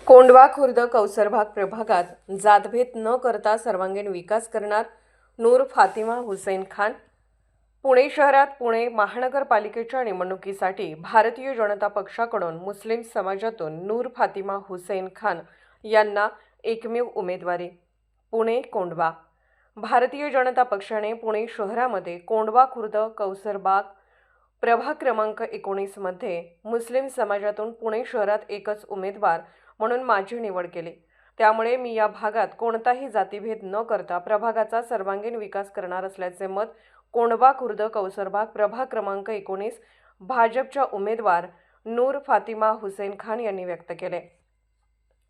कोंढवा खुर्द कौसरबाग प्रभागात जातभेद न करता सर्वांगीण विकास करणार नूर फातिमा हुसैन खान। पुणे शहरात पुणे महानगरपालिकेच्या निवडणुकीसाठी भारतीय जनता पक्षाकडून मुस्लिम समाजातून नूर फातिमा हुसैन खान यांना एकमेव उमेदवारी। पुणे कोंढवा भारतीय जनता पक्षाने पुणे शहरामध्ये कोंढवा खुर्द कौसरबाग प्रभाग क्रमांक 19 मध्ये मुस्लिम समाजातून पुणे शहरात एकच उमेदवार म्हणून माझी निवड केली। त्यामुळे मी या भागात कोणताही जातीभेद न करता प्रभागाचा सर्वांगीण विकास करणार असल्याचे मत कोंढवा खुर्द कौसरबाग प्रभाग क्रमांक 19 भाजपच्या उमेदवार नूर फातिमा हुसैन खान यांनी व्यक्त केले।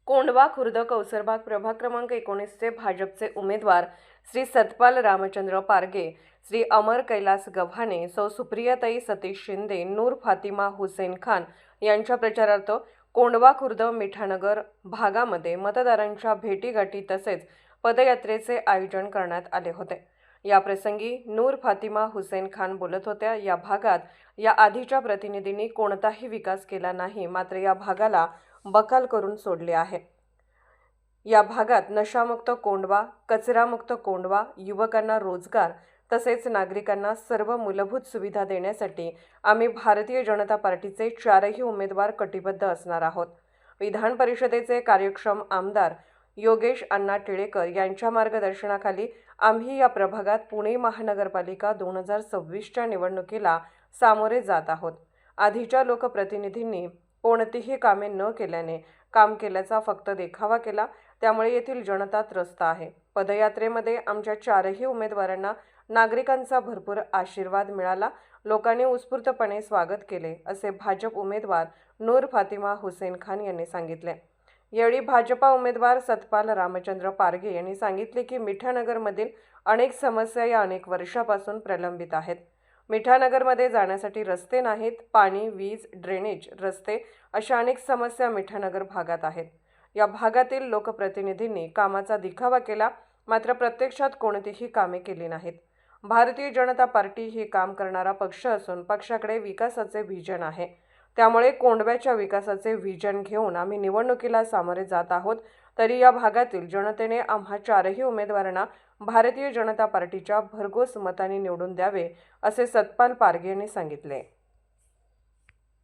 कोंढवा खुर्द कौसरबाग प्रभाग क्रमांक 19 चे भाजपचे उमेदवार श्री सतपाल रामचंद्र पारगे, श्री अमर कैलास गव्हाणे, सौ सुप्रियाताई सतीश शिंदे, नूर फातिमा हुसैन खान यांच्या प्रचारार्थ कोंढवा खुर्द मिठानगर भागामध्ये मतदारांच्या भेटीगाठी तसेच पदयात्रेचे आयोजन करण्यात आले होते। या प्रसंगी नूर फातिमा हुसैन खान बोलत होत्या। या भागात या आधीच्या प्रतिनिधींनी कोणताही विकास केला नाही, मात्र या भागाला बकाल करून सोडले आहे। या भागात नशामुक्त कोंढवा, कचरामुक्त कोंढवा, युवकांना रोजगार तसेच नागरिकांना सर्व मूलभूत सुविधा देण्यासाठी आम्ही भारतीय जनता पार्टीचे 4ही उमेदवार कटिबद्ध असणार आहोत। विधान परिषदेचे कार्यक्षम आमदार योगेश अण्णा टिळेकर यांच्या मार्गदर्शनाखाली आम्ही या प्रभागात पुणे महानगरपालिका 2026च्या निवडणुकीला सामोरे जात आहोत। आधीच्या लोकप्रतिनिधींनी कोणतीही कामे न केल्याने काम केल्याचा फक्त देखावा केला, त्यामुळे येथील जनता त्रस्त आहे। पदयात्रेमध्ये आमच्या 4ही उमेदवारांना नागरिकांचा भरपूर आशीर्वाद मिळाला, लोकांनी उत्स्फूर्तपणे स्वागत केले, असे भाजप उमेदवार नूर फातिमा हुसैन खान यांनी सांगितले। यावेळी भाजपा उमेदवार सतपाल रामचंद्र पारगे यांनी सांगितले की मिठानगरमधील अनेक समस्या या अनेक वर्षापासून प्रलंबित आहेत। मिठानगरमध्ये जाण्यासाठी रस्ते नाहीत, पाणी, वीज, ड्रेनेज, रस्ते अशा अनेक समस्या मिठानगर भागात आहेत। या भागातील लोकप्रतिनिधींनी कामाचा दिखावा केला, मात्र प्रत्यक्षात कोणतीही कामे केली नाहीत। भारतीय जनता पार्टी ही काम करणारा पक्ष असून पक्षाकडे विकासाचे व्हिजन आहे, त्यामुळे कोंढव्याच्या विकासाचे व्हिजन घेऊन आम्ही निवडणुकीला सामोरे जात आहोत। तरी या भागातील जनतेने आम्हा 4ही उमेदवारांना भारतीय जनता पार्टीच्या भरघोस मतांनी निवडून द्यावे, असे सतपाल पारगे यांनी सांगितले।